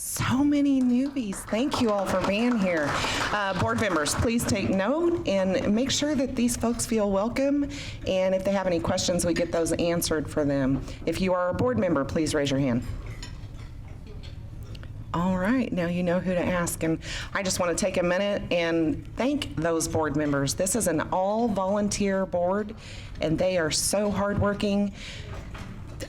So many newbies. Thank you all for being here. Board members, please take note and make sure that these folks feel welcome. And if they have any questions, we get those answered for them. If you are a board member, please raise your hand. All right, now you know who to ask. And I just want to take a minute and thank those board members. This is an all-volunteer board, and they are so hardworking.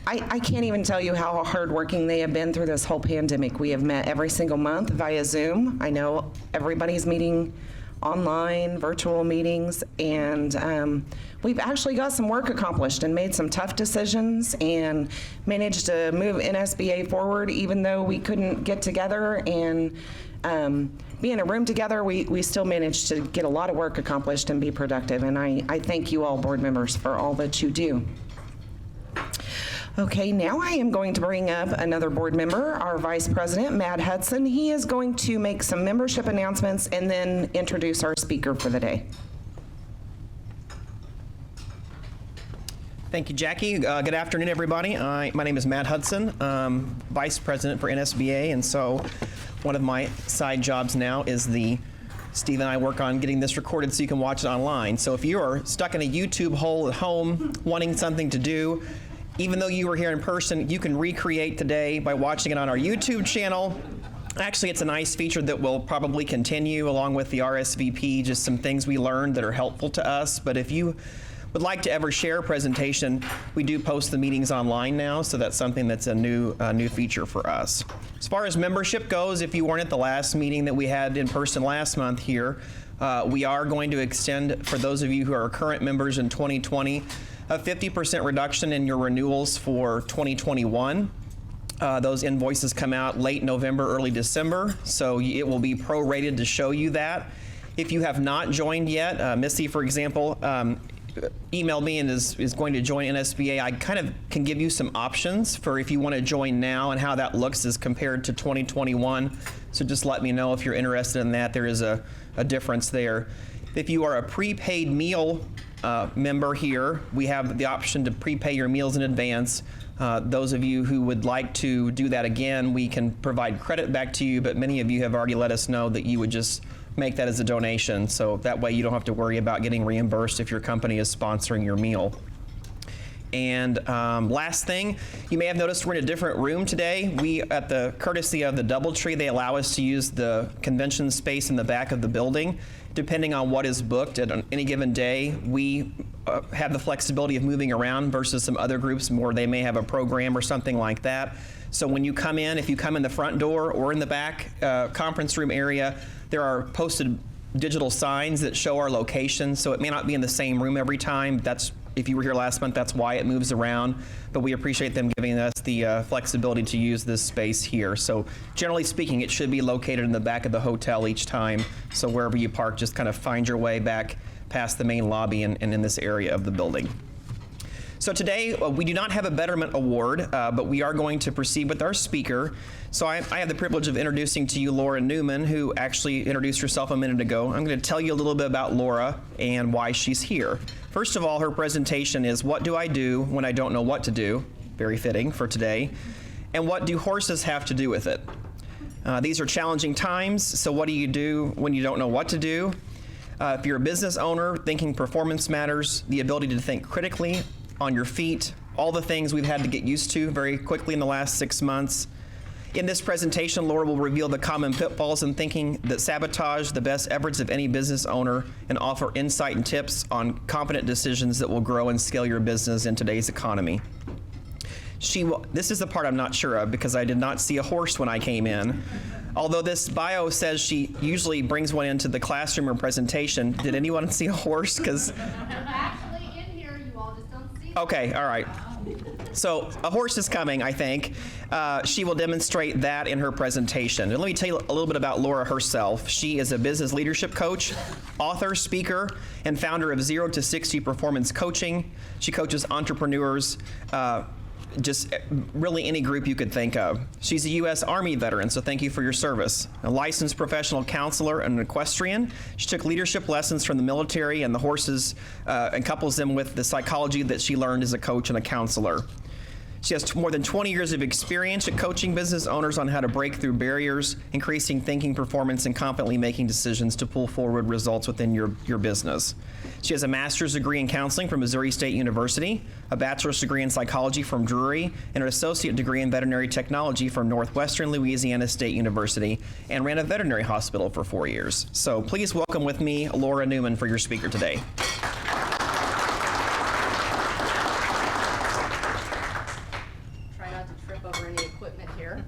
I can't even tell you how hardworking they have been through this whole pandemic. We have met every single month via Zoom. I know everybody's meeting online, virtual meetings, and we've actually got some work accomplished and made some tough decisions and managed to move NSBA forward even though we couldn't get together and be in a room together. We still managed to get a lot of work accomplished and be productive, and I thank you all, board members, for all that you do. Okay, now I am going to bring up another board member, our Vice President, Matt Hudson. He is going to make some membership announcements and then introduce our speaker for the day. Thank you, Jackie. Good afternoon, everybody. My name is Matt Hudson, Vice President for NSBA, and so one of my side jobs now is Steve and I work on getting this recorded so you can watch it online. So if you're stuck in a YouTube hole at home wanting something to do, even though you were here in person, you can recreate today by watching it on our YouTube channel. Actually, it's a nice feature that will probably continue along with the RSVP, just some things we learned that are helpful to us. But if you would like to ever share a presentation, we do post the meetings online now, so that's something that's a new feature for us. As far as membership goes, if you weren't at the last meeting that we had in person last month here, we are going to extend, for those of you who are current members in 2020, a 50% reduction in your renewals for 2021. Those invoices come out late November, early December, so it will be prorated to show you that. If you have not joined yet, Missy, for example, emailed me and is going to join NSBA. I kind of can give you some options for if you want to join now and how that looks as compared to 2021. So just let me know if you're interested in that. There is a difference there. If you are a prepaid meal member here, we have the option to prepay your meals in advance. Those of you who would like to do that again, we can provide credit back to you, but many of you have already let us know that you would just make that as a donation, so that way you don't have to worry about getting reimbursed if your company is sponsoring your meal. And last thing, you may have noticed we're in a different room today. We, at the courtesy of the DoubleTree, they allow us to use the convention space in the back of the building. Depending on what is booked at any given day, we have the flexibility of moving around versus some other groups where they may have a program or something like that. So when you come in, if you come in the front door or in the back conference room area, there are posted digital signs that show our location, so it may not be in the same room every time. If you were here last month, that's why it moves around, but we appreciate them giving us the flexibility to use this space here. So generally speaking, it should be located in the back of the hotel each time, so wherever you park, just kind of find your way back past the main lobby and in this area of the building. So today, we do not have a Betterment Award, but we are going to proceed with our speaker. So I have the privilege of introducing to you Laura Newman, who actually introduced herself a minute ago. I'm going to tell you a little bit about Laura and why she's here. First of all, her presentation is What Do I Do When I Don't Know What to Do? Very fitting for today. And what do horses have to do with it? These are challenging times, so what do you do when you don't know what to do? If you're a business owner, thinking performance matters, the ability to think critically, on your feet, all the things we've had to get used to very quickly in the last 6 months. In this presentation, Laura will reveal the common pitfalls in thinking that sabotage the best efforts of any business owner and offer insight and tips on confident decisions that will grow and scale your business in today's economy. This is the part I'm not sure of because I did not see a horse when I came in. Although this bio says she usually brings one into the classroom or presentation, did anyone see a horse? Okay, all right. So a horse is coming, I think. She will demonstrate that in her presentation. And let me tell you a little bit about Laura herself. She is a business leadership coach, author, speaker, and founder of 0 to 60 Performance Coaching. She coaches entrepreneurs, just really any group you could think of. She's a U.S. Army veteran, so thank you for your service. A licensed professional counselor and an equestrian. She took leadership lessons from the military and the horses and couples them with the psychology that she learned as a coach and a counselor. She has more than 20 years of experience at coaching business owners on how to break through barriers, increasing thinking performance, and confidently making decisions to pull forward results within your business. She has a master's degree in counseling from Missouri State University, a bachelor's degree in psychology from Drury, and an associate degree in veterinary technology from Northwestern Louisiana State University, and ran a veterinary hospital for 4 years. So please welcome with me Laura Newman for your speaker today. Try not to trip over any equipment here.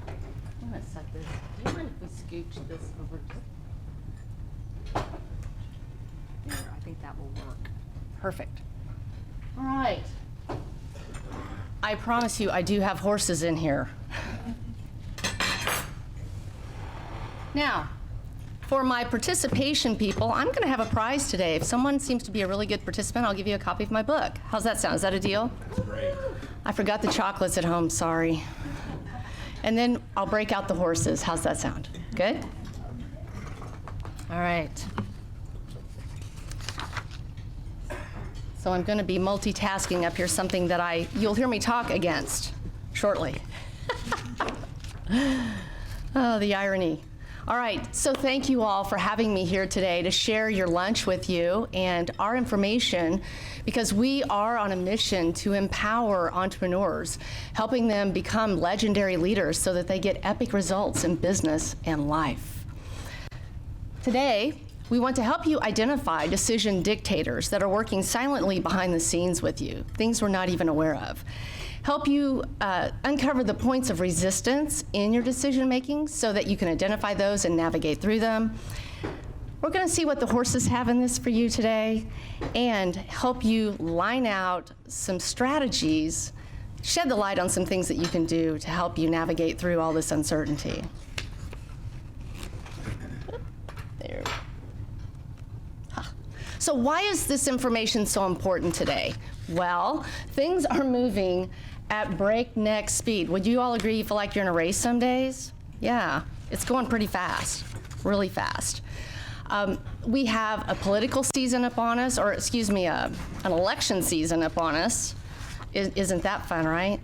I'm gonna set this. Do you mind if we scooch this over? There, I think that will work. Perfect. All right. I promise you, I do have horses in here. Now, for my participation people, I'm going to have a prize today. If someone seems to be a really good participant, I'll give you a copy of my book. How's that sound? Is that a deal? That's great. I forgot the chocolates at home, sorry. And then I'll break out the horses. How's that sound? Good? All right. So I'm going to be multitasking up here, something that you'll hear me talk against shortly. Oh, the irony. All right, so thank you all for having me here today to share your lunch with you and our information, because we are on a mission to empower entrepreneurs, helping them become legendary leaders so that they get epic results in business and life. Today, we want to help you identify decision dictators that are working silently behind the scenes with you, things we're not even aware of. Help you uncover the points of resistance in your decision making so that you can identify those and navigate through them. We're going to see what the horses have in this for you today and help you line out some strategies, shed the light on some things that you can do to help you navigate through all this uncertainty. There. So why is this information so important today? Well, things are moving at breakneck speed. Would you all agree you feel like you're in a race some days? Yeah, it's going pretty fast, really fast. We have a political season upon us, or excuse me, an election season upon us. Isn't that fun, right?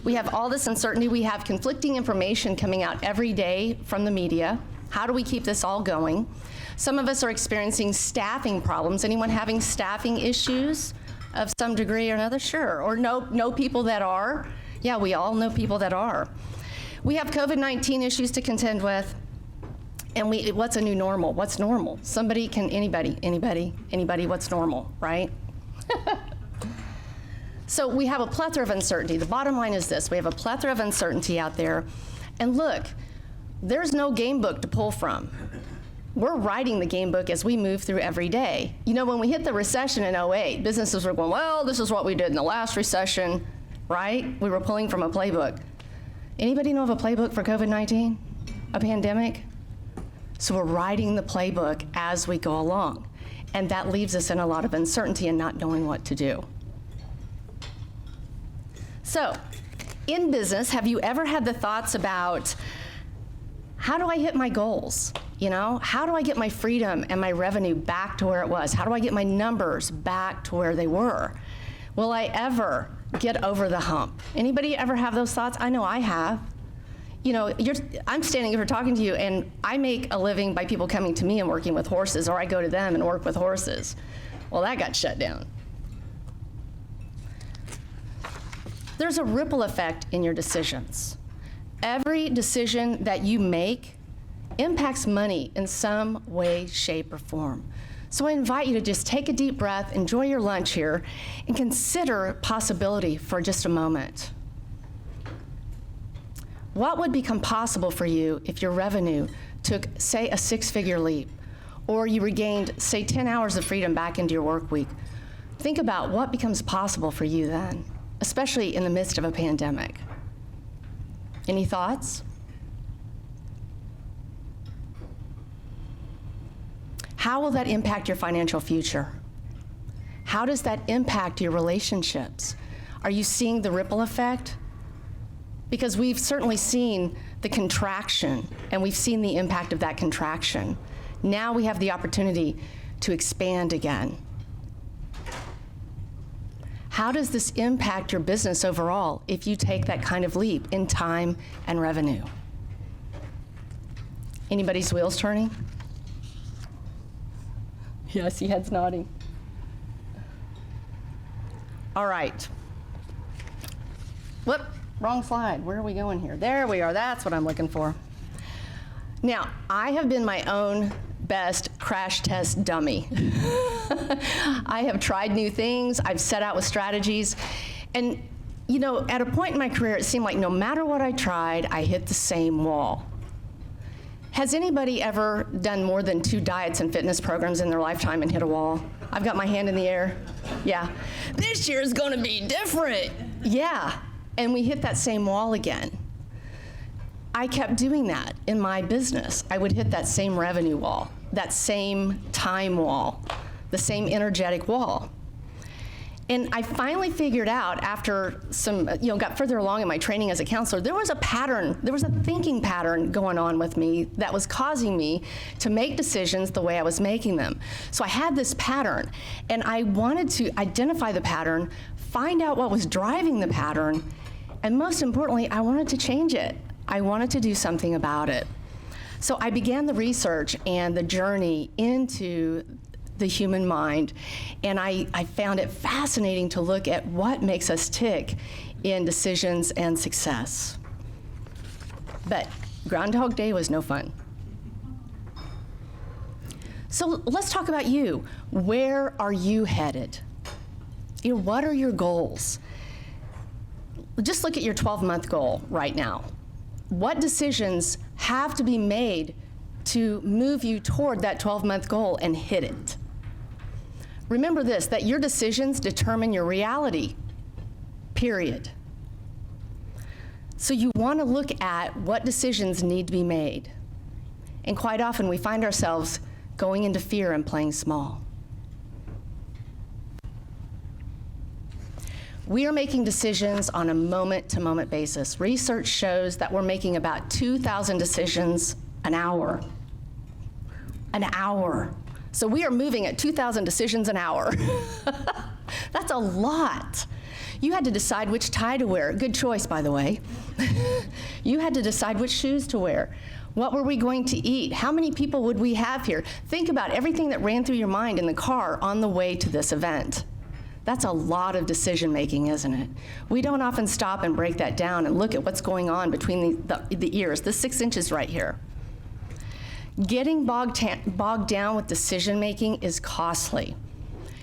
We have all this uncertainty. We have conflicting information coming out every day from the media. How do we keep this all going? Some of us are experiencing staffing problems. Anyone having staffing issues of some degree or another? Sure. Or know people that are? Yeah, we all know people that are. We have COVID-19 issues to contend with. And what's a new normal? What's normal? Anybody, what's normal, right? So we have a plethora of uncertainty. The bottom line is this: we have a plethora of uncertainty out there. And look, there's no game book to pull from. We're writing the game book as we move through every day. You know, when we hit the recession in 2008, businesses were going, well, this is what we did in the last recession, right? We were pulling from a playbook. Anybody know of a playbook for COVID-19? A pandemic? So we're writing the playbook as we go along. And that leaves us in a lot of uncertainty and not knowing what to do. So, in business, have you ever had the thoughts about, how do I hit my goals? You know, how do I get my freedom and my revenue back to where it was? How do I get my numbers back to where they were? Will I ever get over the hump? Anybody ever have those thoughts? I know I have. You know, I'm standing here talking to you, and I make a living by people coming to me and working with horses, or I go to them and work with horses. Well, that got shut down. There's a ripple effect in your decisions. Every decision that you make impacts money in some way, shape, or form. So I invite you to just take a deep breath, enjoy your lunch here, and consider possibility for just a moment. What would become possible for you if your revenue took, say, a 6-figure leap, or you regained, say, 10 hours of freedom back into your work week? Think about what becomes possible for you then, especially in the midst of a pandemic. Any thoughts? How will that impact your financial future? How does that impact your relationships? Are you seeing the ripple effect? Because we've certainly seen the contraction, and we've seen the impact of that contraction. Now we have the opportunity to expand again. How does this impact your business overall if you take that kind of leap in time and revenue? Anybody's wheels turning? Yeah, I see heads nodding. All right. Whoop, wrong slide. Where are we going here? There we are. That's what I'm looking for. Now, I have been my own best crash test dummy. I have tried new things. I've set out with strategies. And, you know, at a point in my career, it seemed like no matter what I tried, I hit the same wall. Has anybody ever done more than 2 diets and fitness programs in their lifetime and hit a wall? I've got my hand in the air. Yeah. This year is going to be different. Yeah. And we hit that same wall again. I kept doing that in my business. I would hit that same revenue wall, that same time wall, the same energetic wall. And I finally figured out after got further along in my training as a counselor, there was a pattern, there was a thinking pattern going on with me that was causing me to make decisions the way I was making them. So I had this pattern, and I wanted to identify the pattern, find out what was driving the pattern, and most importantly, I wanted to change it. I wanted to do something about it. So I began the research and the journey into the human mind, and I found it fascinating to look at what makes us tick in decisions and success. But Groundhog Day was no fun. So let's talk about you. Where are you headed? What are your goals? Just look at your 12-month goal right now. What decisions have to be made to move you toward that 12-month goal and hit it? Remember this, that your decisions determine your reality, period. So you want to look at what decisions need to be made. And quite often we find ourselves going into fear and playing small. We are making decisions on a moment-to-moment basis. Research shows that we're making about 2,000 decisions an hour. An hour. So we are moving at 2,000 decisions an hour. That's a lot. You had to decide which tie to wear. Good choice, by the way. You had to decide which shoes to wear. What were we going to eat? How many people would we have here? Think about everything that ran through your mind in the car on the way to this event. That's a lot of decision making, isn't it? We don't often stop and break that down and look at what's going on between the ears, the 6 inches right here. Getting bogged down with decision making is costly.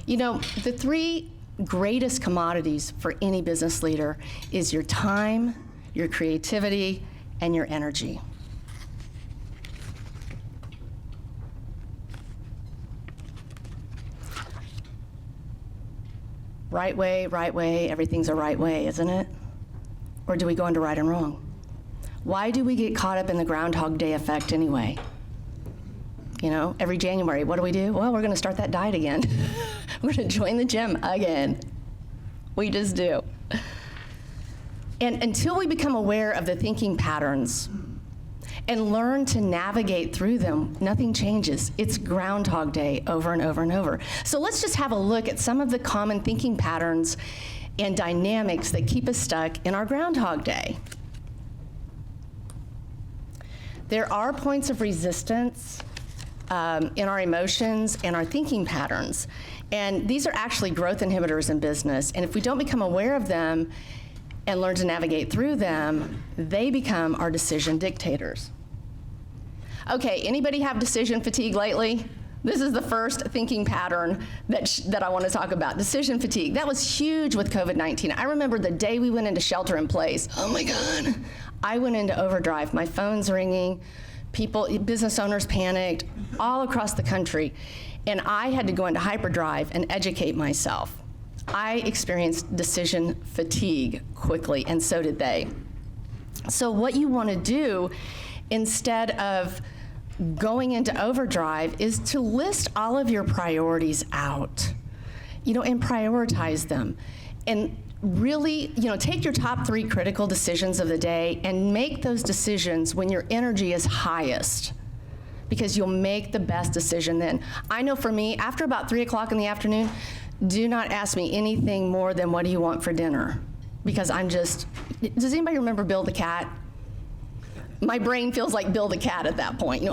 You know, the 3 greatest commodities for any business leader is your time, your creativity, and your energy. Right way, everything's a right way, isn't it? Or do we go into right and wrong? Why do we get caught up in the Groundhog Day effect anyway? You know, every January, what do? Well, we're gonna start that diet again. We're gonna join the gym again. We just do. And until we become aware of the thinking patterns and learn to navigate through them, nothing changes. It's Groundhog Day over and over and over. So let's just have a look at some of the common thinking patterns and dynamics that keep us stuck in our Groundhog Day. There are points of resistance in our emotions and our thinking patterns. And these are actually growth inhibitors in business. And if we don't become aware of them and learn to navigate through them, they become our decision dictators. Okay, anybody have decision fatigue lately? This is the first thinking pattern that I want to talk about, decision fatigue. That was huge with COVID-19. I remember the day we went into shelter in place. Oh my God. I went into overdrive. My phone's ringing. Business owners panicked all across the country. And I had to go into hyperdrive and educate myself. I experienced decision fatigue quickly, and so did they. So what you want to do instead of going into overdrive is to list all of your priorities out, and prioritize them. And really, take your top 3 critical decisions of the day and make those decisions when your energy is highest, because you'll make the best decision then. I know for me, after about 3 o'clock in the afternoon, do not ask me anything more than what do you want for dinner? Because does anybody remember Bill the Cat? My brain feels like Bill the Cat at that point.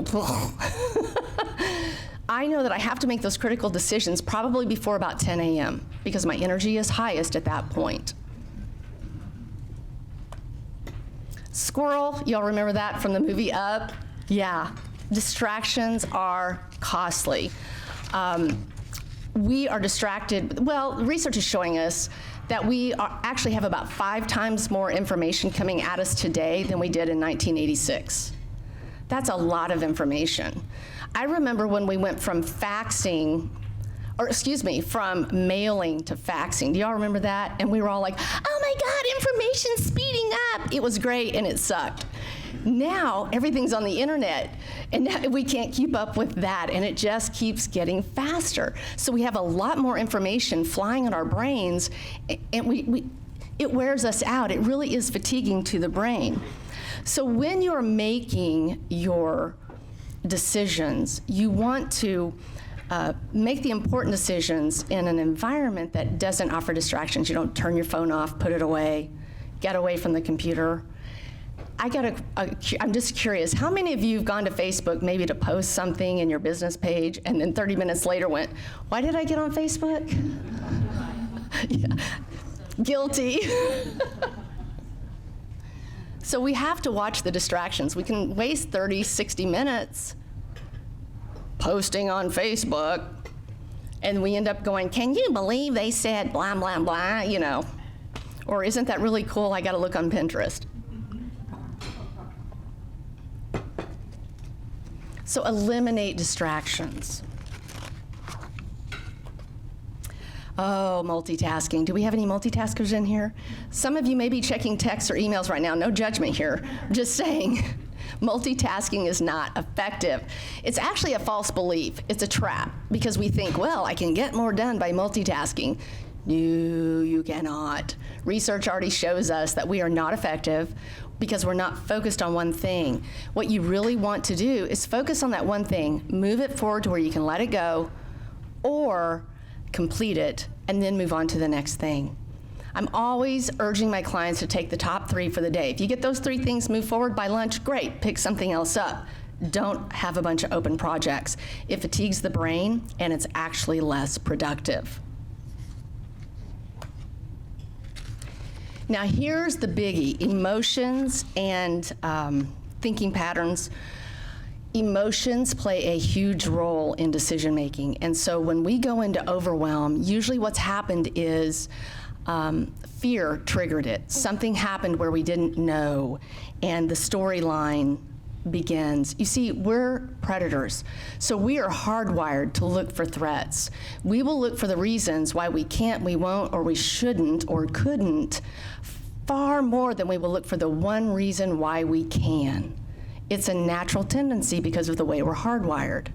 I know that I have to make those critical decisions probably before about 10 a.m. because my energy is highest at that point. Squirrel, y'all remember that from the movie Up? Yeah, distractions are costly. We are distracted. Well, research is showing us that we actually have about 5 times more information coming at us today than we did in 1986. That's a lot of information. I remember when we went from from mailing to faxing. Do y'all remember that? And we were all like, oh my God, information's speeding up. It was great and it sucked. Now everything's on the internet and now we can't keep up with that and it just keeps getting faster. So we have a lot more information flying in our brains and it wears us out. It really is fatiguing to the brain. So when you're making your decisions, you want to make the important decisions in an environment that doesn't offer distractions. You don't turn your phone off, put it away, get away from the computer. I'm just curious, how many of you have gone to Facebook maybe to post something in your business page and then 30 minutes later went, why did I get on Facebook? Yeah. Guilty. So we have to watch the distractions. We can waste 30, 60 minutes posting on Facebook, and we end up going, can you believe they said blah, blah, blah, Or isn't that really cool? I gotta look on Pinterest. So eliminate distractions. Oh, multitasking. Do we have any multitaskers in here? Some of you may be checking texts or emails right now. No judgment here. Just saying. Multitasking is not effective. It's actually a false belief. It's a trap because we think, well, I can get more done by multitasking. No, you cannot. Research already shows us that we are not effective because we're not focused on one thing. What you really want to do is focus on that one thing, move it forward to where you can let it go, or complete it, and then move on to the next thing. I'm always urging my clients to take the top 3 for the day. If you get those 3 things, move forward by lunch, great, pick something else up. Don't have a bunch of open projects. It fatigues the brain, and it's actually less productive. Now here's the biggie, emotions and thinking patterns. Emotions play a huge role in decision making. And so when we go into overwhelm, usually what's happened is fear triggered it. Something happened where we didn't know, and the storyline begins. You see, we're predators, so we are hardwired to look for threats. We will look for the reasons why we can't, we won't, or we shouldn't, or couldn't, far more than we will look for the one reason why we can. It's a natural tendency because of the way we're hardwired.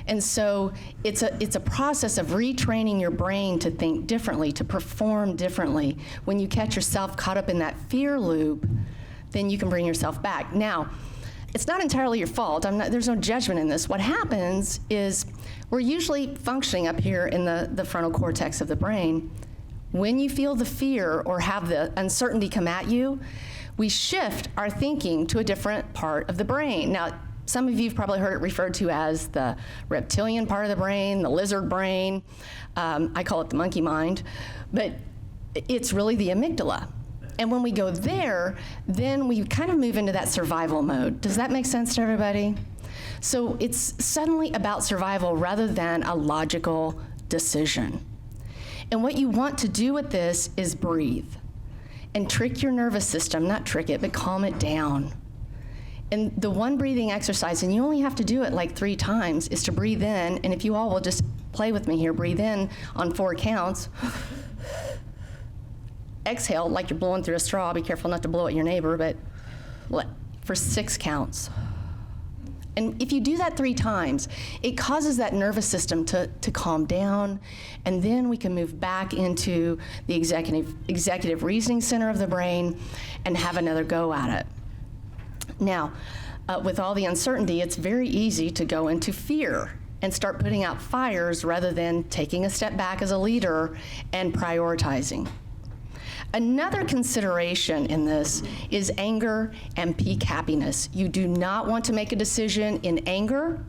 And so it's a process of retraining your brain to think differently, to perform differently. When you catch yourself caught up in that fear loop, then you can bring yourself back. Now, it's not entirely your fault. There's no judgment in this. What happens is we're usually functioning up here in the frontal cortex of the brain. When you feel the fear or have the uncertainty come at you, we shift our thinking to a different part of the brain. Now, some of you have probably heard it referred to as the reptilian part of the brain, the lizard brain. I call it the monkey mind, but it's really the amygdala. And when we go there, then we kind of move into that survival mode. Does that make sense to everybody? So it's suddenly about survival rather than a logical decision. And what you want to do with this is breathe and trick your nervous system, not trick it, but calm it down. And the one breathing exercise, and you only have to do it like 3 times, is to breathe in, and if you all will just play with me here, breathe in on 4 counts. Exhale like you're blowing through a straw. Be careful not to blow at your neighbor, but for 6 counts. And if you do that 3 times, it causes that nervous system to calm down, and then we can move back into the executive reasoning center of the brain and have another go at it. Now, with all the uncertainty, it's very easy to go into fear. and start putting out fires rather than taking a step back as a leader and prioritizing. Another consideration in this is anger and peak happiness. You do not want to make a decision in anger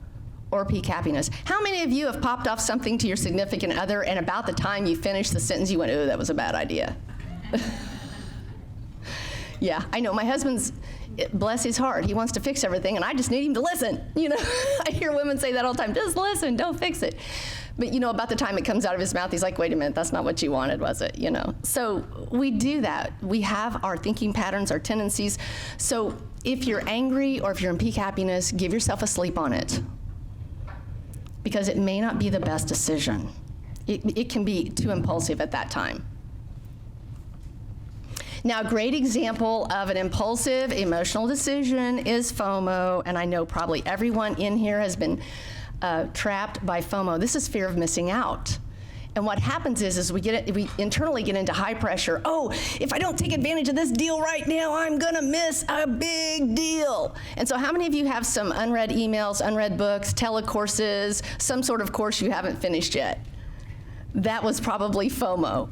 or peak happiness. How many of you have popped off something to your significant other and about the time you finished the sentence you went, oh, that was a bad idea? Yeah, I know. My husband's, bless his heart, he wants to fix everything, and I just need him to listen. You know, I hear women say that all the time, just listen, don't fix it. But you know, about the time it comes out of his mouth, he's like, wait a minute, that's not what you wanted, was it? You know, so we do that. We have our thinking patterns, our tendencies. So if you're angry or if you're in peak happiness, give yourself a sleep on it, because it may not be the best decision. It can be too impulsive at that time. Now, a great example of an impulsive emotional decision is FOMO, and I know probably everyone in here has been trapped by FOMO. This is fear of missing out. And what happens is we internally get into high pressure. Oh, if I don't take advantage of this deal right now, I'm gonna miss a big deal. And so how many of you have some unread emails, unread books, telecourses, some sort of course you haven't finished yet? That was probably FOMO.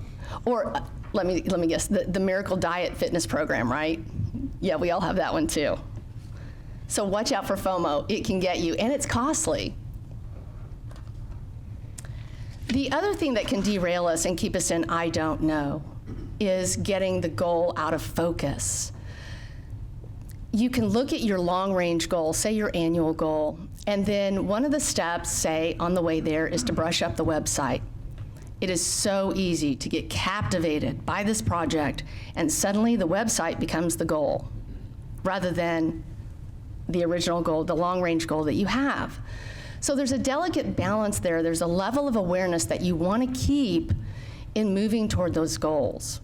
Or let me guess, the Miracle Diet Fitness Program, right? Yeah, we all have that one too. So watch out for FOMO. It can get you, and it's costly. The other thing that can derail us and keep us in I don't know is getting the goal out of focus. You can look at your long-range goal, say your annual goal, and then one of the steps, say, on the way there is to brush up the website. It is so easy to get captivated by this project, and suddenly the website becomes the goal, rather than the original goal, the long-range goal that you have. So there's a delicate balance there. There's a level of awareness that you want to keep in moving toward those goals.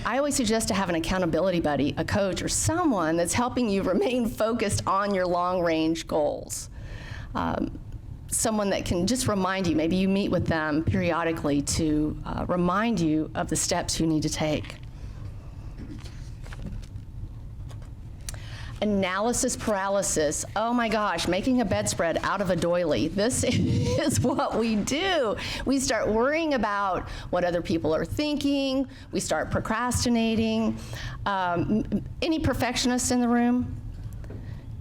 I always suggest to have an accountability buddy, a coach, or someone that's helping you remain focused on your long-range goals. Someone that can just remind you, maybe you meet with them periodically to remind you of the steps you need to take. Analysis paralysis. Oh my gosh, making a bedspread out of a doily. This is what we do. We start worrying about what other people are thinking. We start procrastinating. Any perfectionists in the room?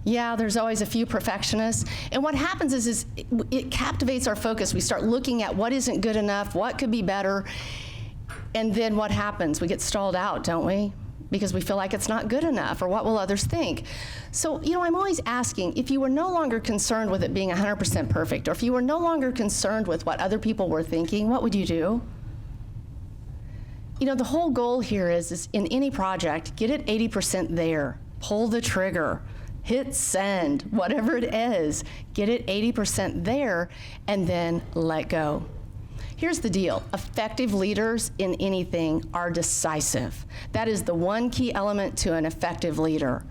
Yeah, there's always a few perfectionists. And what happens is it captivates our focus. We start looking at what isn't good enough, what could be better, and then what happens? We get stalled out, don't we? Because we feel like it's not good enough, or what will others think? So, you know, I'm always asking, if you were no longer concerned with it being 100% perfect, or if you were no longer concerned with what other people were thinking, what would you do? You know, the whole goal here is in any project, get it 80% there, pull the trigger, hit send, whatever it is, get it 80% there, and then let go. Here's the deal. Effective leaders in anything are decisive. That is the one key element to an effective leader.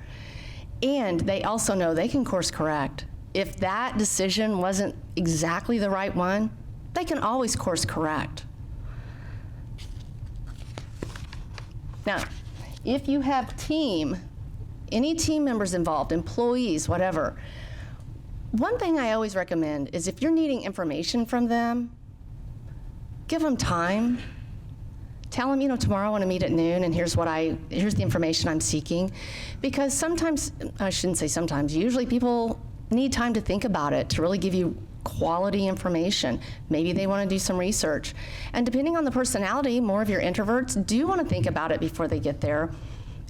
And they also know they can course correct. If that decision wasn't exactly the right one, they can always course correct. Now, if you have any team members involved, employees, whatever, one thing I always recommend is if you're needing information from them, give them time. Tell them, you know, tomorrow I want to meet at noon, and here's the information I'm seeking. Because sometimes, I shouldn't say sometimes, usually people need time to think about it, to really give you quality information. Maybe they want to do some research. And depending on the personality, more of your introverts do want to think about it before they get there.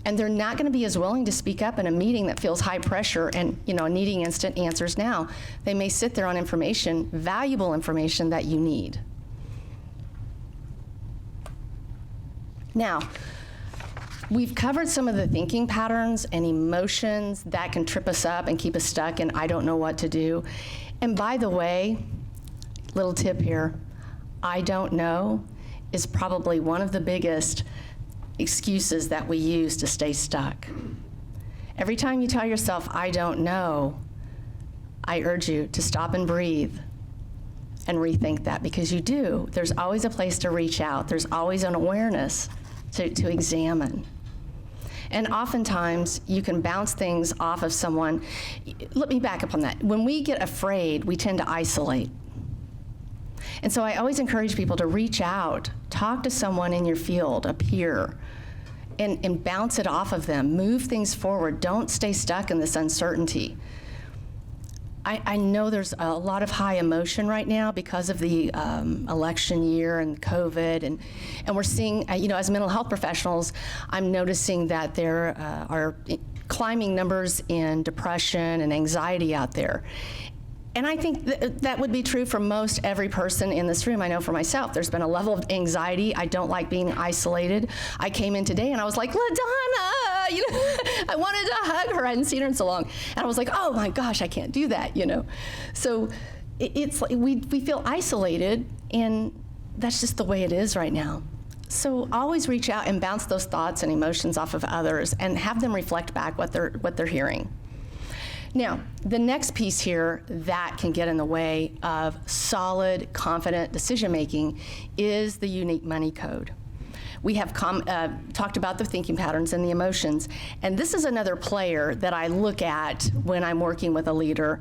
And they're not going to be as willing to speak up in a meeting that feels high pressure and, you know, needing instant answers now. They may sit there on information, valuable information that you need. Now, we've covered some of the thinking patterns and emotions that can trip us up and keep us stuck in I don't know what to do. And by the way, little tip here, I don't know is probably one of the biggest excuses that we use to stay stuck. Every time you tell yourself, I don't know, I urge you to stop and breathe and rethink that, because you do. There's always a place to reach out. There's always an awareness to examine. And oftentimes, you can bounce things off of someone. Let me back up on that. When we get afraid, we tend to isolate. And so I always encourage people to reach out, talk to someone in your field, a peer, and bounce it off of them. Move things forward. Don't stay stuck in this uncertainty. I know there's a lot of high emotion right now because of the election year and COVID, and we're seeing, as mental health professionals, I'm noticing that there are climbing numbers in depression and anxiety out there. And I think that would be true for most every person in this room. I know for myself, there's been a level of anxiety. I don't like being isolated. I came in today and I was like, LaDonna, I wanted to hug her. I hadn't seen her in so long. And I was like, oh my gosh, I can't do that, So it's like we feel isolated, and that's just the way it is right now. So always reach out and bounce those thoughts and emotions off of others and have them reflect back what they're hearing. Now, the next piece here that can get in the way of solid, confident decision-making is the unique money code. We have talked about the thinking patterns and the emotions, and this is another player that I look at when I'm working with a leader.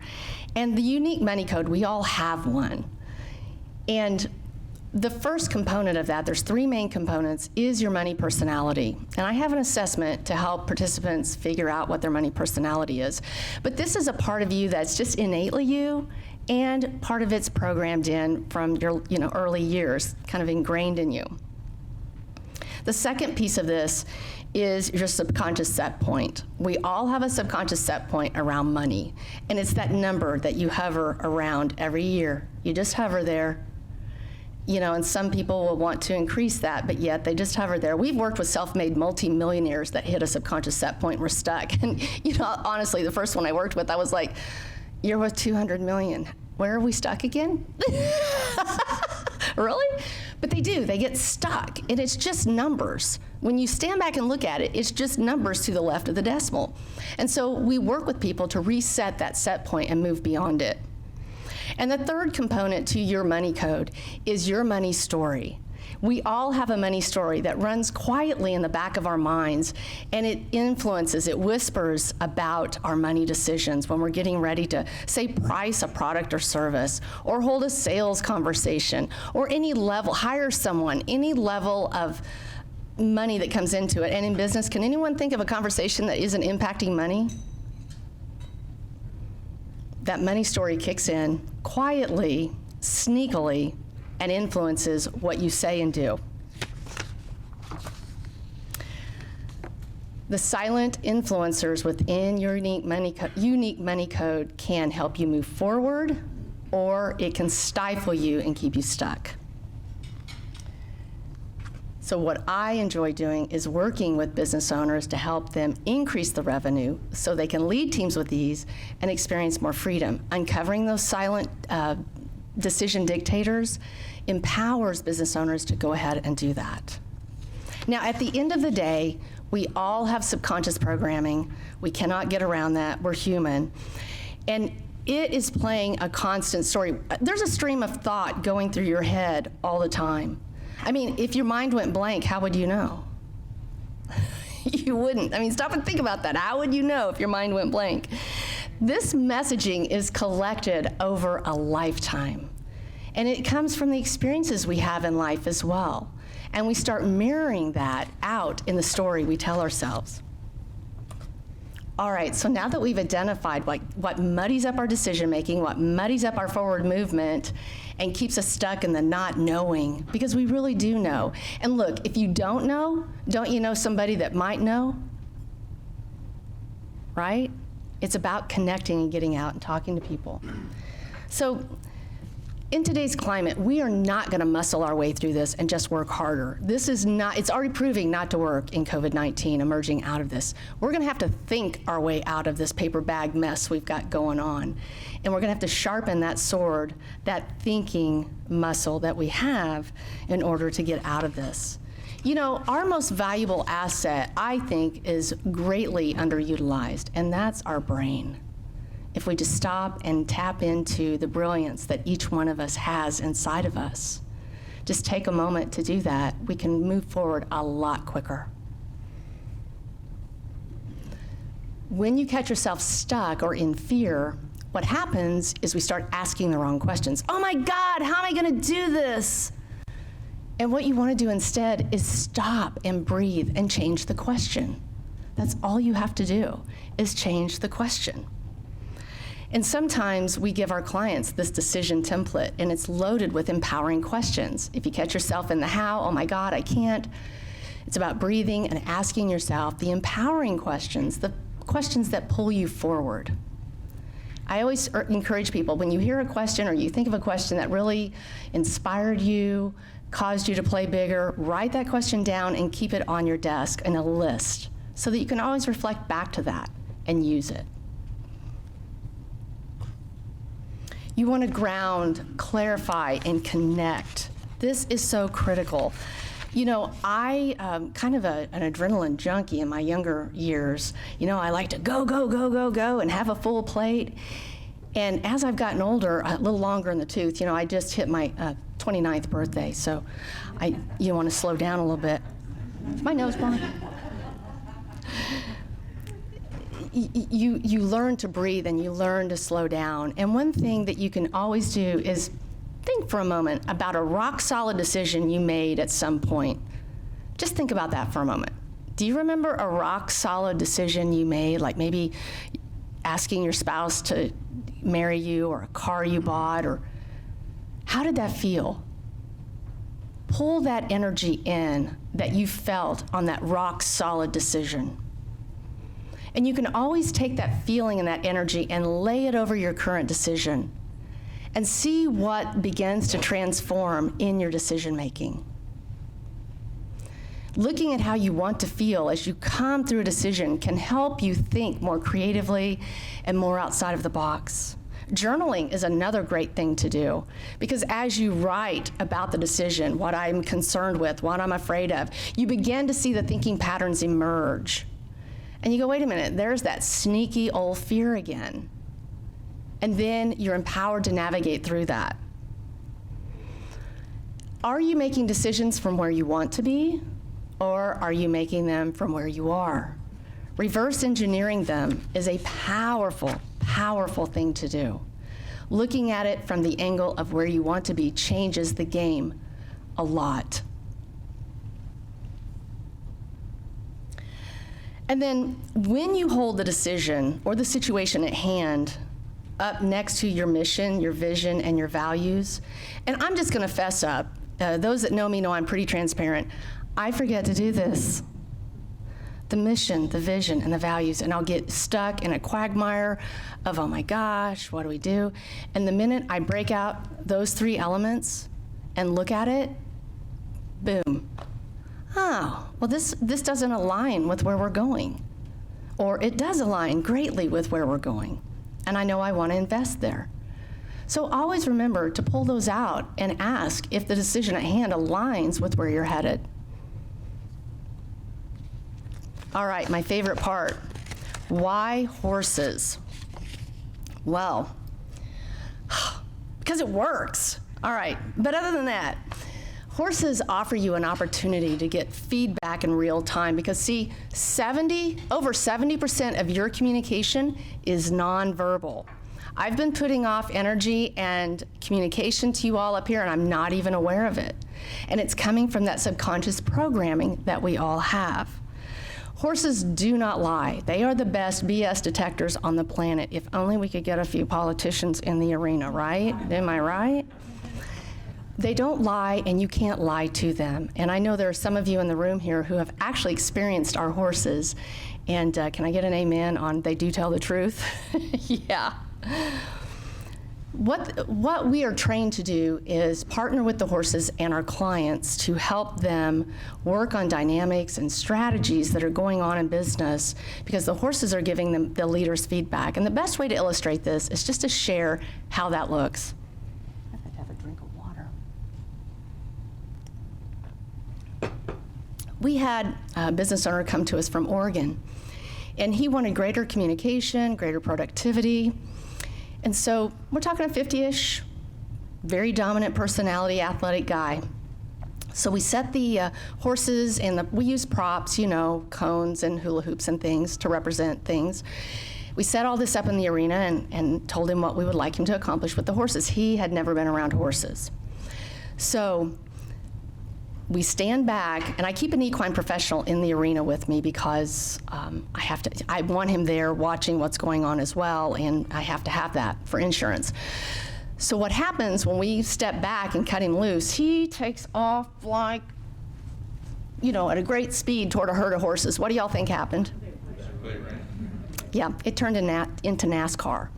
And the unique money code, we all have one. And the first component of that, there's 3 main components, is your money personality. And I have an assessment to help participants figure out what their money personality is. But this is a part of you that's just innately you, and part of it's programmed in from your early years, kind of ingrained in you. The second piece of this is your subconscious set point. We all have a subconscious set point around money, and it's that number that you hover around every year. You just hover there. And some people will want to increase that, but yet they just hover there. We've worked with self-made multi-millionaires that hit a subconscious set point and were stuck. And, honestly, the first one I worked with, I was like, you're worth $200 million. Where are we stuck again? Really? But they do. They get stuck. And it's just numbers. When you stand back and look at it, it's just numbers to the left of the decimal. And so we work with people to reset that set point and move beyond it. And the third component to your money code is your money story. We all have a money story that runs quietly in the back of our minds, and it influences, it whispers about our money decisions when we're getting ready to, say, price a product or service, or hold a sales conversation, or any level, hire someone, any level of money that comes into it. And in business, can anyone think of a conversation that isn't impacting money? That money story kicks in quietly, sneakily, and influences what you say and do. The silent influencers within your unique money code can help you move forward, or it can stifle you and keep you stuck. So what I enjoy doing is working with business owners to help them increase the revenue so they can lead teams with ease and experience more freedom. Uncovering those silent decision dictators empowers business owners to go ahead and do that. Now, at the end of the day, we all have subconscious programming. We cannot get around that. We're human. And it is playing a constant story. There's a stream of thought going through your head all the time. I mean, if your mind went blank, how would you know? You wouldn't. I mean, stop and think about that. How would you know if your mind went blank? This messaging is collected over a lifetime. And it comes from the experiences we have in life as well. And we start mirroring that out in the story we tell ourselves. All right, so now that we've identified what muddies up our decision making, what muddies up our forward movement, and keeps us stuck in the not knowing, because we really do know. And look, if you don't know, don't you know somebody that might know? Right? It's about connecting and getting out and talking to people. So in today's climate, we are not going to muscle our way through this and just work harder. This is not, it's already proving not to work in COVID-19, emerging out of this. We're going to have to think our way out of this paper bag mess we've got going on. And we're going to have to sharpen that sword, that thinking muscle that we have in order to get out of this. You know, our most valuable asset, I think, is greatly underutilized, and that's our brain. If we just stop and tap into the brilliance that each one of us has inside of us, just take a moment to do that, we can move forward a lot quicker. when you catch yourself stuck or in fear, what happens is we start asking the wrong questions. Oh my God, how am I going to do this? And what you want to do instead is stop and breathe and change the question. That's all you have to do, is change the question. And sometimes we give our clients this decision template, and it's loaded with empowering questions. If you catch yourself in the how, oh my God, I can't. It's about breathing and asking yourself the empowering questions, the questions that pull you forward. I always encourage people, when you hear a question or you think of a question that really inspired you, caused you to play bigger, write that question down and keep it on your desk in a list so that you can always reflect back to that and use it. You want to ground, clarify, and connect. This is so critical. You know, I kind of an adrenaline junkie in my younger years. You know, I like to go, go, go, go, go, and have a full plate. And as I've gotten older, a little longer in the tooth, you know, I just hit my 29th birthday, so you want to slow down a little bit. Is my nose blind? You learn to breathe and you learn to slow down. And one thing that you can always do is think for a moment about a rock-solid decision you made at some point. Just think about that for a moment. Do you remember a rock-solid decision you made, like maybe asking your spouse to marry you, or a car you bought, or how did that feel? Pull that energy in that you felt on that rock-solid decision. And you can always take that feeling and that energy and lay it over your current decision and see what begins to transform in your decision-making. Looking at how you want to feel as you come through a decision can help you think more creatively and more outside of the box. Journaling is another great thing to do, because as you write about the decision, what I'm concerned with, what I'm afraid of, you begin to see the thinking patterns emerge. And you go, wait a minute, there's that sneaky old fear again. And then you're empowered to navigate through that. Are you making decisions from where you want to be, or are you making them from where you are? Reverse engineering them is a powerful, powerful thing to do. Looking at it from the angle of where you want to be changes the game a lot. And then when you hold the decision or the situation at hand up next to your mission, your vision, and your values, and I'm just going to fess up. Those that know me know I'm pretty transparent. I forget to do this. The mission, the vision, and the values, and I'll get stuck in a quagmire of, oh my gosh, what do we do? And the minute I break out those three elements and look at it, boom. Oh, well, this doesn't align with where we're going. Or it does align greatly with where we're going. And I know I want to invest there. So always remember to pull those out and ask if the decision at hand aligns with where you're headed. All right, my favorite part. Why horses? Well, because it works. All right, but other than that, horses offer you an opportunity to get feedback in real time, because see, over 70% of your communication is nonverbal. I've been putting off energy and communication to you all up here, and I'm not even aware of it. And it's coming from that subconscious programming that we all have. Horses do not lie. They are the best BS detectors on the planet. If only we could get a few politicians in the arena, right? Am I right? They don't lie, and you can't lie to them. And I know there are some of you in the room here who have actually experienced our horses. And can I get an amen on they do tell the truth? Yeah. What we are trained to do is partner with the horses and our clients to help them work on dynamics and strategies that are going on in business, because the horses are giving them the leaders feedback. And the best way to illustrate this is just to share how that looks. I have to have a drink of water. We had a business owner come to us from Oregon, and he wanted greater communication, greater productivity. And so we're talking a 50-ish, very dominant personality, athletic guy. So we set the horses and we use props, you know, cones and hula hoops and things to represent things. We set all this up in the arena and told him what we would like him to accomplish with the horses. He had never been around horses. So we stand back, and I keep an equine professional in the arena with me because I want him there watching what's going on as well, and I have to have that for insurance. So what happens when we step back and cut him loose, he takes off like, you know, at a great speed toward a herd of horses. What do y'all think happened? Yeah, it turned into NASCAR.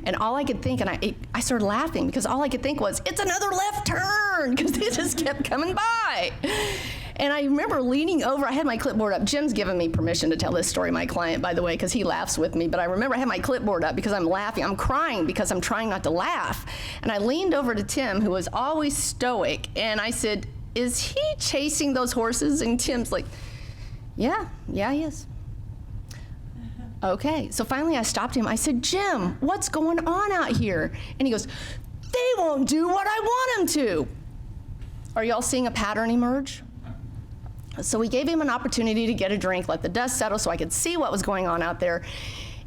And all I could think, and I started laughing because all I could think was, it's another left turn, because it just kept coming by. And I remember leaning over, I had my clipboard up. Jim's given me permission to tell this story, my client, by the way, because he laughs with me. But I remember I had my clipboard up because I'm laughing. I'm crying because I'm trying not to laugh. And I leaned over to Tim, who was always stoic, and I said, is he chasing those horses? And Tim's like, yeah, he is. Okay, so finally I stopped him. I said, Jim, what's going on out here? And he goes, they won't do what I want them to. Are y'all seeing a pattern emerge? So we gave him an opportunity to get a drink, let the dust settle so I could see what was going on out there,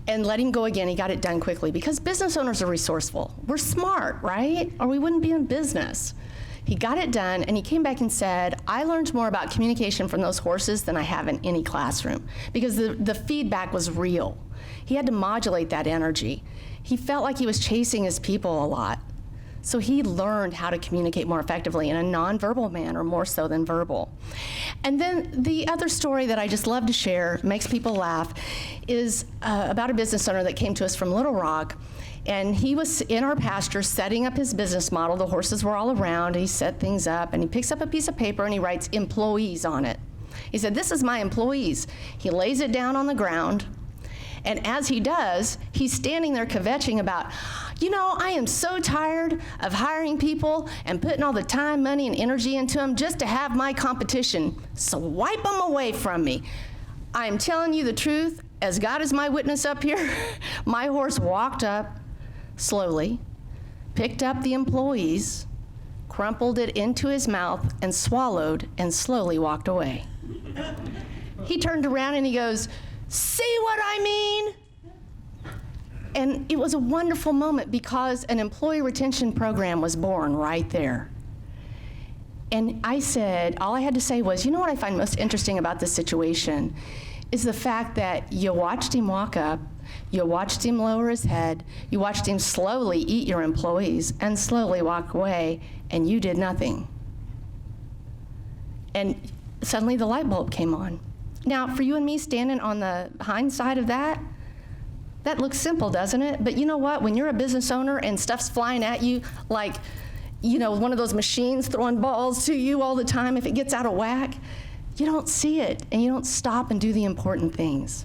and let him go again. He got it done quickly because business owners are resourceful. We're smart, right? Or we wouldn't be in business. He got it done, and he came back and said, I learned more about communication from those horses than I have in any classroom, because the feedback was real. He had to modulate that energy. He felt like he was chasing his people a lot. So he learned how to communicate more effectively in a nonverbal manner, more so than verbal. And then the other story that I just love to share, makes people laugh, is about a business owner that came to us from Little Rock. And he was in our pasture setting up his business model. The horses were all around. He set things up, and he picks up a piece of paper and he writes employees on it. He said, this is my employees. He lays it down on the ground, and as he does, he's standing there kvetching about, you know, I am so tired of hiring people and putting all the time, money, and energy into them just to have my competition. So wipe them away from me. I am telling you the truth, as God is my witness up here, my horse walked up slowly, picked up the employees, crumpled it into his mouth, and swallowed, and slowly walked away. He turned around and he goes, see what I mean? And it was a wonderful moment because an employee retention program was born right there. And I said, all I had to say was, you know what I find most interesting about this situation is the fact that you watched him walk up, you watched him lower his head, you watched him slowly eat your employees and slowly walk away, and you did nothing. And suddenly the light bulb came on. Now, for you and me standing on the hind side of that looks simple, doesn't it? But you know what? When you're a business owner and stuff's flying at you like, you know, one of those machines throwing balls to you all the time, if it gets out of whack, you don't see it, and you don't stop and do the important things.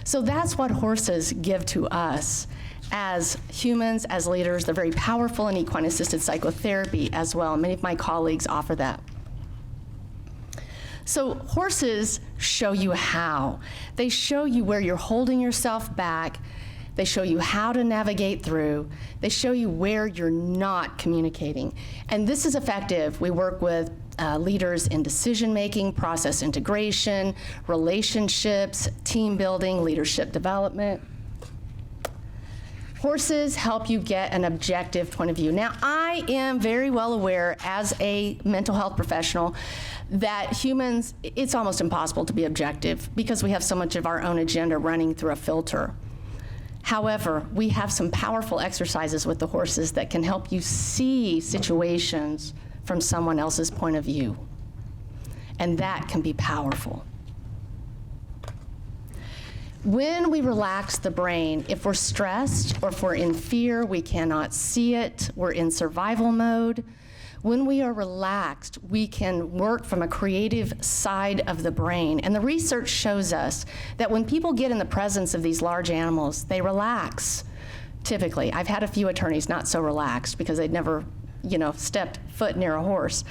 So that's what horses give to us as humans, as leaders. They're very powerful in equine-assisted psychotherapy as well. Many of my colleagues offer that. So horses show you how. They show you where you're holding yourself back. They show you how to navigate through. They show you where you're not communicating. And this is effective. We work with leaders in decision-making, process integration, relationships, team building, leadership development. Horses help you get an objective point of view. Now, I am very well aware as a mental health professional that humans, it's almost impossible to be objective because we have so much of our own agenda running through a filter. However, we have some powerful exercises with the horses that can help you see situations from someone else's point of view. And that can be powerful. When we relax the brain, if we're stressed or if we're in fear, we cannot see it, we're in survival mode. When we are relaxed, we can work from a creative side of the brain. And the research shows us that when people get in the presence of these large animals, they relax, typically. I've had a few attorneys not so relaxed because they'd never, stepped foot near a horse.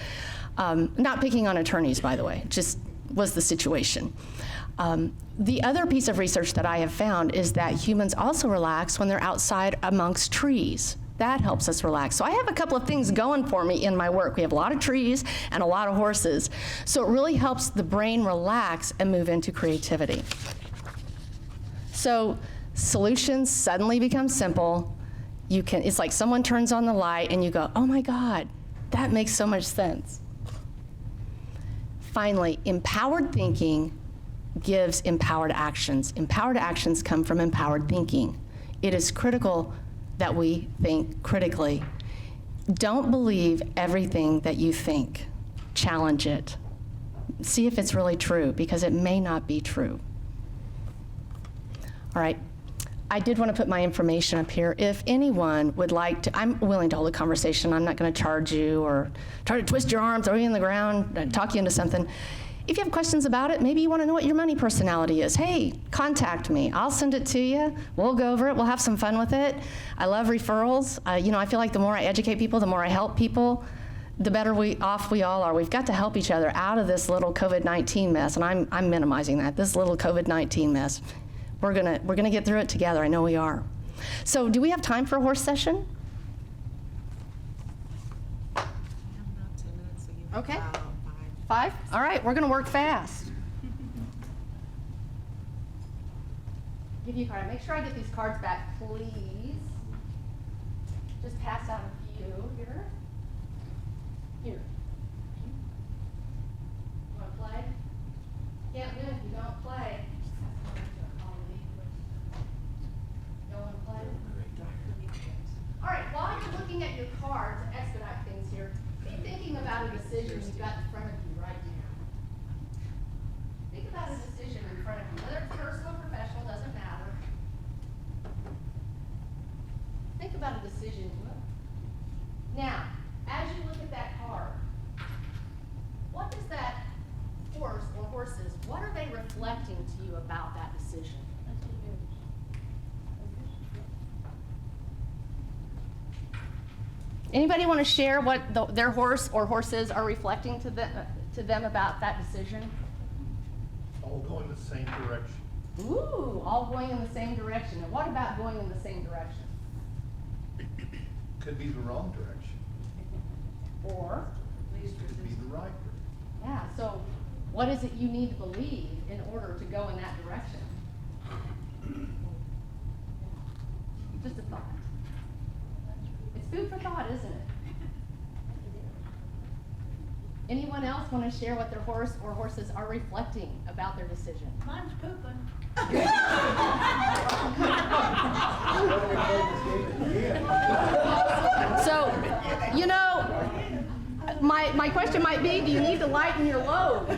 Not picking on attorneys, by the way, just was the situation. The other piece of research that I have found is that humans also relax when they're outside amongst trees. That helps us relax. So I have a couple of things going for me in my work. We have a lot of trees and a lot of horses. So it really helps the brain relax and move into creativity. So solutions suddenly become simple. It's like someone turns on the light and you go, oh my God, that makes so much sense. Finally, empowered thinking gives empowered actions. Empowered actions come from empowered thinking. It is critical that we think critically. Don't believe everything that you think. Challenge it. See if it's really true, because it may not be true. All right. I did want to put my information up here. If anyone would like to, I'm willing to hold a conversation. I'm not going to charge you or try to twist your arm, throw you on the ground, and talk you into something. If you have questions about it, maybe you want to know what your money personality is. Hey, contact me. I'll send it to you. We'll go over it. We'll have some fun with it. I love referrals. I feel like the more I educate people, the more I help people, the better off we all are. We've got to help each other out of this little COVID-19 mess, and I'm minimizing that. This little COVID-19 mess. We're gonna get through it together. I know we are. So, do we have time for a horse session? Okay. 5? All right, we're gonna work fast. Give you a card. Make sure I get these cards back, please. Just pass out a few here. Here. You want to play? Can't win if you don't play. All right, while you're looking at your card to expedite things here, be thinking about a decision you've got in front of you right now. Think about a decision in front of you, whether it's personal or professional, doesn't matter. Think about a decision. Now, as you look at that card, what is that horse or horses, what are they reflecting to you about that decision? Anybody want to share what their horse or horses are reflecting to them about that decision? All going the same direction. Ooh, all going in the same direction. And what about going in the same direction? Could be the wrong direction. Or? Could be the right direction. Yeah, so what is it you need to believe in order to go in that direction? Just a thought. It's food for thought, isn't it? Anyone else want to share what their horse or horses are reflecting about their decision? Mine's pooping. So, my question might be, do you need to lighten your load? Do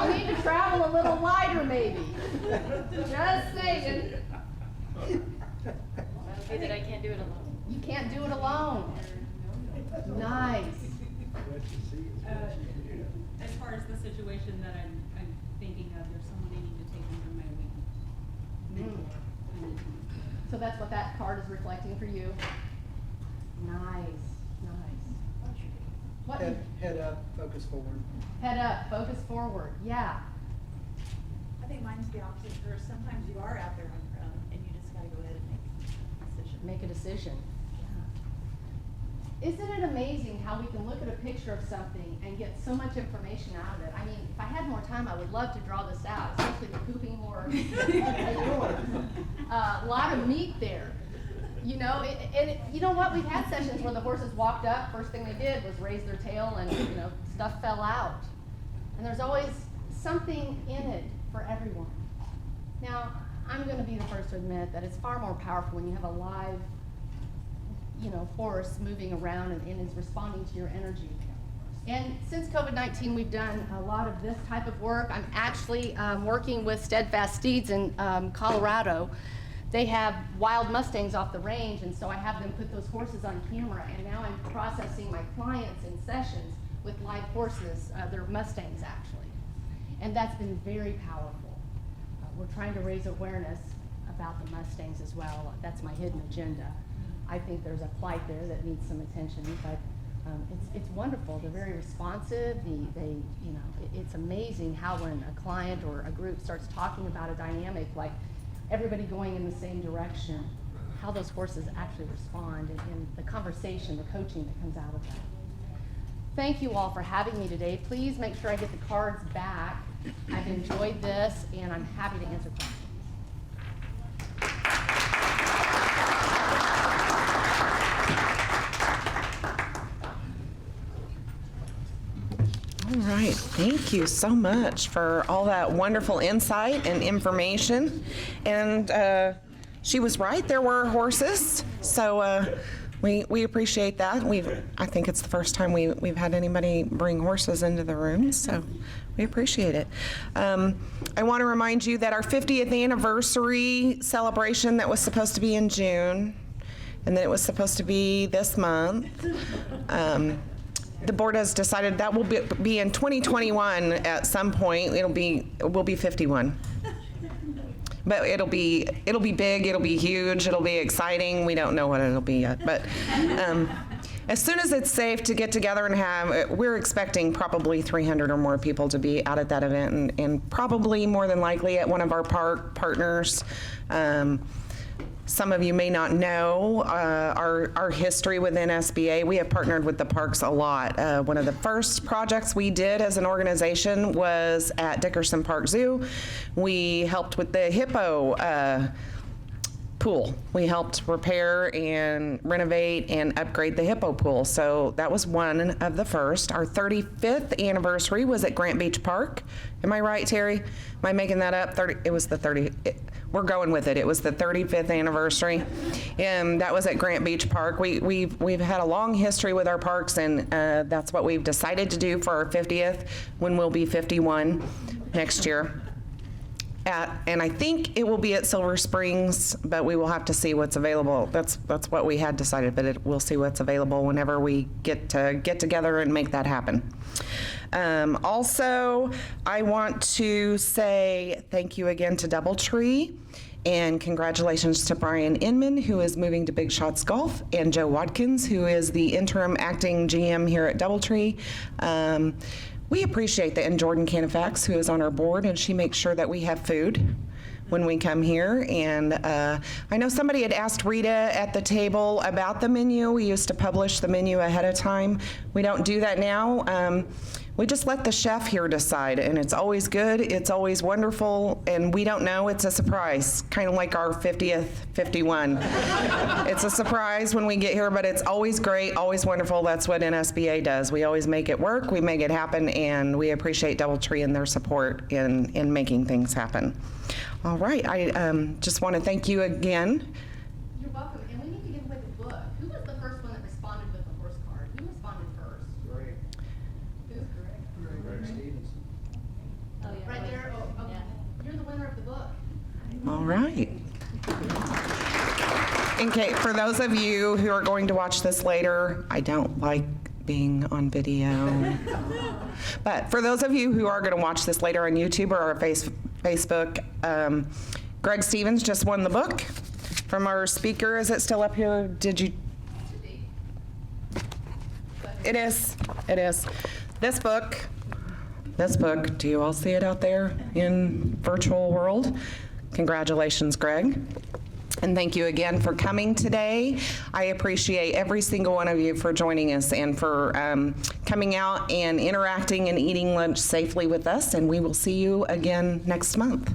you need to travel a little lighter, maybe? Just saying. That I can't do it alone. You can't do it alone. Nice. As far as the situation that I'm thinking of, there's someone I need to take under my wing. So that's what that card is reflecting for you? Nice, nice. What? Head up, focus forward. Head up, focus forward, yeah. I think mine's the opposite. Or sometimes you are out there on your own and you just gotta go ahead and make a decision. Make a decision. Yeah. Isn't it amazing how we can look at a picture of something and get so much information out of it? I mean, if I had more time, I would love to draw this out, especially the pooping horse. A lot of meat there. And you know what? We've had sessions where the horses walked up, first thing they did was raise their tail and, stuff fell out. And there's always something in it for everyone. Now, I'm going to be the first to admit that it's far more powerful when you have a live, horse moving around and is responding to your energy. And since COVID-19, we've done a lot of this type of work. I'm actually working with Steadfast Steeds in Colorado. They have wild Mustangs off the range, and so I have them put those horses on camera, and now I'm processing my clients in sessions with live horses. They're Mustangs, actually. And that's been very powerful. We're trying to raise awareness about the Mustangs as well. That's my hidden agenda. I think there's a plight there that needs some attention, but it's wonderful. They're very responsive. It's amazing how when a client or a group starts talking about a dynamic like everybody going in the same direction, how those horses actually respond and the conversation, the coaching that comes out of that. Thank you all for having me today. Please make sure I get the cards back. I've enjoyed this, and I'm happy to answer questions. All right, thank you so much for all that wonderful insight and information. And she was right, there were horses, so we appreciate that. I think it's the first time we've had anybody bring horses into the room, so we appreciate it. I want to remind you that our 50th anniversary celebration that was supposed to be in June, and then it was supposed to be this month. The board has decided that will be in 2021 at some point. We'll be 51. But it'll be big, it'll be huge, it'll be exciting. We don't know what it'll be yet. But as soon as it's safe to get together and we're expecting probably 300 or more people to be out at that event, and probably more than likely at one of our park partners. Some of you may not know our history with NSBA. We have partnered with the parks a lot. One of the first projects we did as an organization was at Dickerson Park Zoo. We helped with the hippo pool. We helped repair and renovate and upgrade the hippo pool. So that was one of the first. Our 35th anniversary was at Grant Beach Park. Am I right, Terry? Am I making that up? It was the 30. We're going with it. It was the 35th anniversary, and that was at Grant Beach Park. We've had a long history with our parks, and that's what we've decided to do for our 50th, when we'll be 51 next year. And I think it will be at Silver Springs, but we will have to see what's available. That's what we had decided, but we'll see what's available whenever we get together and make that happen. Also, I want to say thank you again to Doubletree, and congratulations to Brian Inman, who is moving to Big Shots Golf, and Joe Watkins, who is the interim acting GM here at Doubletree. We appreciate that, and Jordan Canifax, who is on our board, and she makes sure that we have food when we come here. And I know somebody had asked Rita at the table about the menu. We used to publish the menu ahead of time. We don't do that now. We just let the chef here decide, and it's always good, it's always wonderful, and we don't know, it's a surprise, kind of like our 50th, 51. It's a surprise when we get here, but it's always great, always wonderful. That's what NSBA does. We always make it work, we make it happen, and we appreciate Doubletree and their support in making things happen. All right, I just want to thank you again. You're welcome, and we need to give away the book. Who was the first one that responded with the horse card? Who responded first? Greg. Who? Greg Stevenson. Oh, yeah. Right there? Oh, okay. You're the winner of the book. All right. Okay, for those of you who are going to watch this later, I don't like being on video. But for those of you who are going to watch this later on YouTube or our Facebook, Greg Stevens just won the book from our speaker. Is it still up here? Did you? It is. It is. This book, do you all see it out there in virtual world? Congratulations, Greg. And thank you again for coming today. I appreciate every single one of you for joining us and for coming out and interacting and eating lunch safely with us. And we will see you again next month.